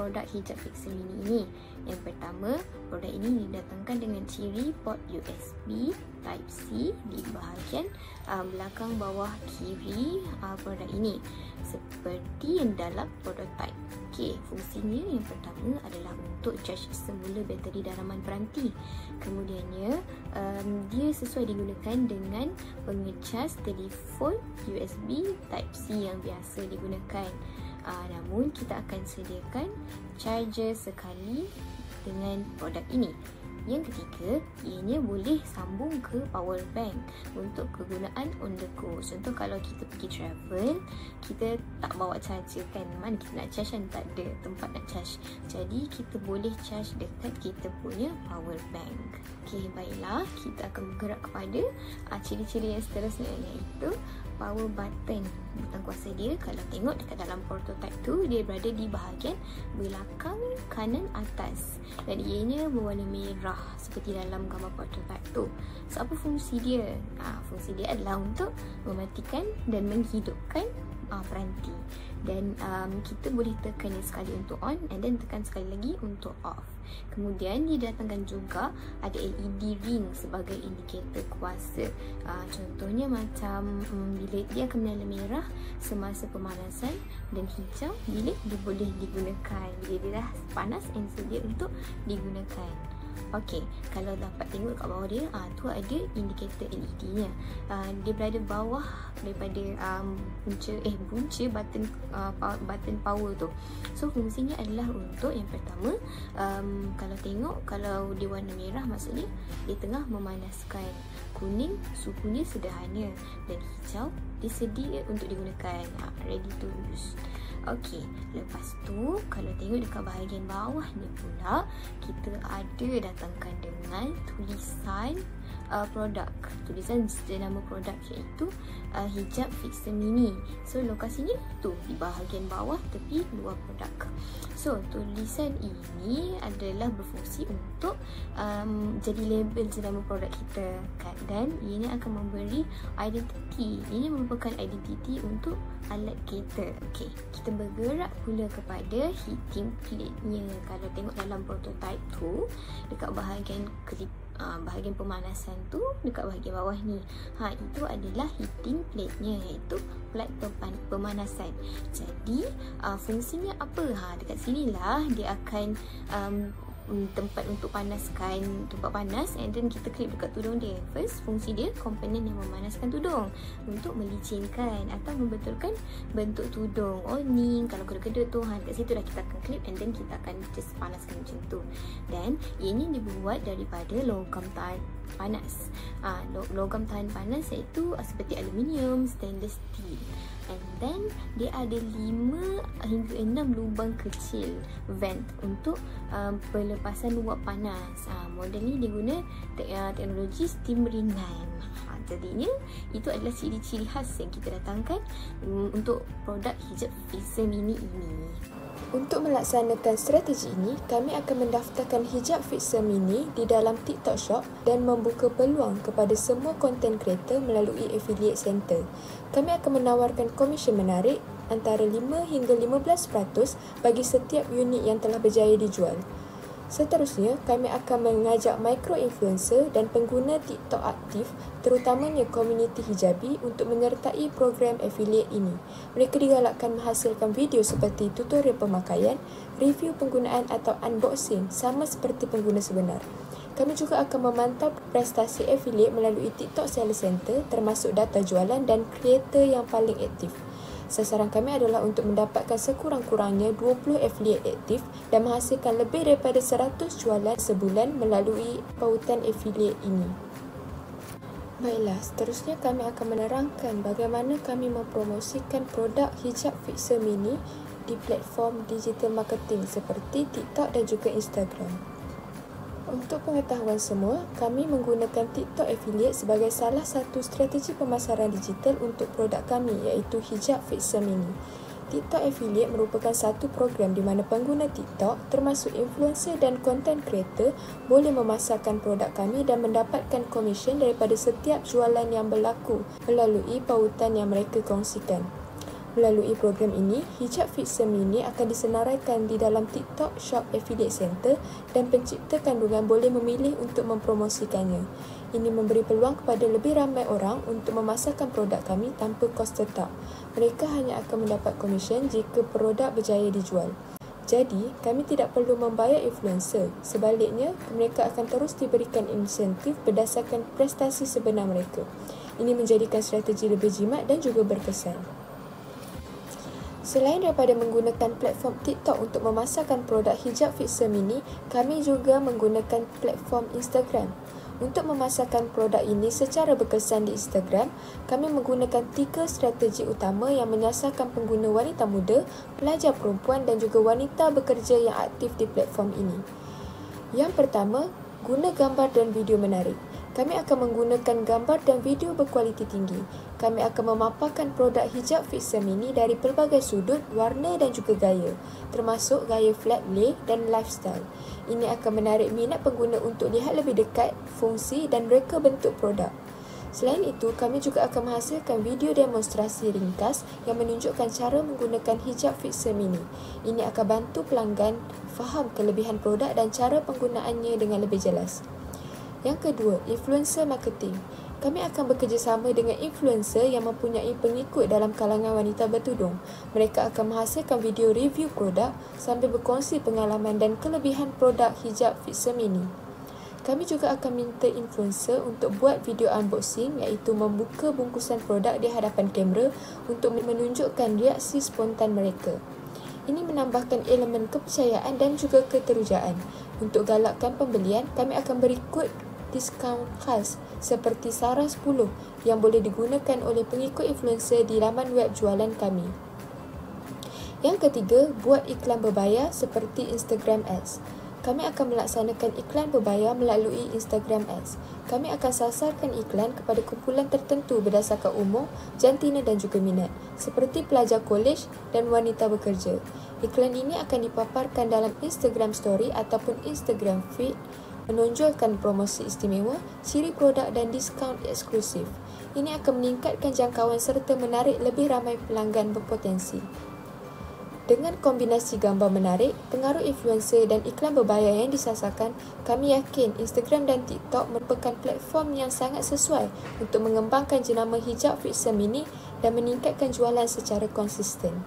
produk hijab fixer mini ini. Yang pertama, produk ini didatangkan dengan ciri port USB Type-C di bahagian belakang bawah kiri produk ini, seperti yang dalam prototype. Okey, fungsinya yang pertama adalah untuk charge semula bateri dalaman peranti. Kemudiannya, dia sesuai digunakan dengan pengecas telefon USB Type-C yang biasa digunakan. Namun kita akan sediakan charger sekali dengan produk ini. Yang ketiga, ianya boleh sambung ke power bank untuk kegunaan on the go. Contoh kalau kita pergi travel, kita tak bawa charger kan, mana kita nak charge kan, tak ada tempat nak charge. Jadi kita boleh charge dekat kita punya power bank. Okey, baiklah, kita akan bergerak kepada ciri-ciri yang seterusnya, iaitu power button. Butang kuasa dia, kalau tengok dekat dalam prototype tu, dia berada di bahagian belakang kanan atas dan ianya berwarna merah seperti dalam gambar prototype tu. So apa fungsi dia? Fungsi dia adalah untuk mematikan dan menghidupkan peranti, dan kita boleh tekan sekali untuk on and then tekan sekali lagi untuk off. Kemudian didatangkan juga ada LED ring sebagai indikator kuasa. Contohnya macam bila dia akan menyala merah semasa pemanasan dan hijau bila dia boleh digunakan, bila dia dah panas and sedia untuk digunakan. Okey, kalau dapat tengok kat bawah dia, tu ada indikator LED-nya. Dia berada bawah daripada punca button power tu. So fungsinya adalah untuk yang pertama, kalau tengok, kalau dia warna merah maksudnya dia tengah memanaskan. Kuning suhunya sederhana dan hijau dia sedia untuk digunakan, ready to use. Okey, lepas tu kalau tengok dekat bahagian bawah ni pula, kita ada datangkan dengan tulisan produk. Tulisan nama produk iaitu hijab fixer mini. So lokasinya tu di bahagian bawah tepi luar produk. So tulisan ini adalah berfungsi untuk jadi label nama produk kita kan, dan ianya akan memberi identiti. Ini merupakan identiti untuk alat kereta. Okey, kita bergerak pula kepada heating plate-nya. Kalau tengok dalam prototype tu, dekat bahagian bahagian pemanasan tu, dekat bahagian bawah ni, itu adalah heating plate-nya, iaitu plat pemanasan. Jadi fungsinya apa? Dekat sinilah dia akan tempat untuk panaskan tempat panas, and then kita klip dekat tudung dia. First, fungsi dia komponen yang memanaskan tudung untuk melicinkan atau membetulkan bentuk tudung. Oh ni, kalau kedut-kedut tu, dekat situ dah kita akan klip and then kita akan just panaskan macam tu. Dan ini dibuat daripada logam tahan panas. Logam tahan panas iaitu seperti aluminium, stainless steel. And then dia ada 5 hingga 6 lubang kecil vent untuk pelepasan uap panas. Model ni dia guna teknologi steam ringan. Jadinya itu adalah ciri-ciri khas yang kita datangkan untuk produk hijab fixer mini ini. Untuk melaksanakan strategi ini, kami akan mendaftarkan hijab fixer mini di dalam TikTok Shop dan membuka peluang kepada semua content creator melalui affiliate center. Kami akan menawarkan komisen menarik antara 5 hingga 15% bagi setiap unit yang telah berjaya dijual. Seterusnya, kami akan mengajak micro-influencer dan pengguna TikTok aktif, terutamanya komuniti hijabi, untuk menyertai program affiliate ini. Mereka digalakkan menghasilkan video seperti tutorial pemakaian, review penggunaan atau unboxing sama seperti pengguna sebenar. Kami juga akan memantau prestasi affiliate melalui TikTok Seller Center, termasuk data jualan dan kreator yang paling aktif. Sasaran kami adalah untuk mendapatkan sekurang-kurangnya 20 affiliate aktif dan menghasilkan lebih daripada 100 jualan sebulan melalui pautan affiliate ini. Baiklah, seterusnya kami akan menerangkan bagaimana kami mempromosikan produk hijab fixer mini di platform digital marketing seperti TikTok dan juga Instagram. Untuk pengetahuan semua, kami menggunakan TikTok Affiliate sebagai salah satu strategi pemasaran digital untuk produk kami, iaitu hijab fixer mini. TikTok Affiliate merupakan satu program di mana pengguna TikTok, termasuk influencer dan content creator, boleh memasarkan produk kami dan mendapatkan komisen daripada setiap jualan yang berlaku melalui pautan yang mereka kongsikan. Melalui program ini, hijab Fixer Mini akan disenaraikan di dalam TikTok Shop Affiliate Center dan pencipta kandungan boleh memilih untuk mempromosikannya. Ini memberi peluang kepada lebih ramai orang untuk memasarkan produk kami tanpa kos tetap. Mereka hanya akan mendapat komisen jika produk berjaya dijual. Jadi, kami tidak perlu membayar influencer. Sebaliknya, mereka akan terus diberikan insentif berdasarkan prestasi sebenar mereka. Ini menjadikan strategi lebih jimat dan juga berkesan. Selain daripada menggunakan platform TikTok untuk memasarkan produk hijab Fixer Mini, kami juga menggunakan platform Instagram. Untuk memasarkan produk ini secara berkesan di Instagram, kami menggunakan 3 strategi utama yang menyasarkan pengguna wanita muda, pelajar perempuan dan juga wanita bekerja yang aktif di platform ini. Yang pertama, guna gambar dan video menarik. Kami akan menggunakan gambar dan video berkualiti tinggi. Kami akan memaparkan produk hijab Fixer Mini dari pelbagai sudut, warna dan juga gaya, termasuk gaya flat lay dan lifestyle. Ini akan menarik minat pengguna untuk lihat lebih dekat fungsi dan reka bentuk produk. Selain itu, kami juga akan menghasilkan video demonstrasi ringkas yang menunjukkan cara menggunakan hijab Fixer Mini. Ini akan bantu pelanggan faham kelebihan produk dan cara penggunaannya dengan lebih jelas. Yang kedua, influencer marketing. Kami akan bekerjasama dengan influencer yang mempunyai pengikut dalam kalangan wanita bertudung. Mereka akan menghasilkan video review produk sambil berkongsi pengalaman dan kelebihan produk hijab Fixer Mini. Kami juga akan minta influencer untuk buat video unboxing iaitu membuka bungkusan produk di hadapan kamera untuk menunjukkan reaksi spontan mereka. Ini menambahkan elemen kepercayaan dan juga keterujaan. Untuk galakkan pembelian, kami akan beri kod diskaun khas seperti Sarah 10 yang boleh digunakan oleh pengikut influencer di laman web jualan kami. Yang ketiga, buat iklan berbayar seperti Instagram Ads. Kami akan melaksanakan iklan berbayar melalui Instagram Ads. Kami akan sasarkan iklan kepada kumpulan tertentu berdasarkan umur, jantina dan juga minat, seperti pelajar kolej dan wanita bekerja. Iklan ini akan dipaparkan dalam Instagram Story ataupun Instagram Feed, menonjolkan promosi istimewa, ciri produk dan diskaun eksklusif. Ini akan meningkatkan jangkauan serta menarik lebih ramai pelanggan berpotensi. Dengan kombinasi gambar menarik, pengaruh influencer dan iklan berbayar yang disasarkan, kami yakin Instagram dan TikTok merupakan platform yang sangat sesuai untuk mengembangkan jenama hijab Fixer Mini dan meningkatkan jualan secara konsisten.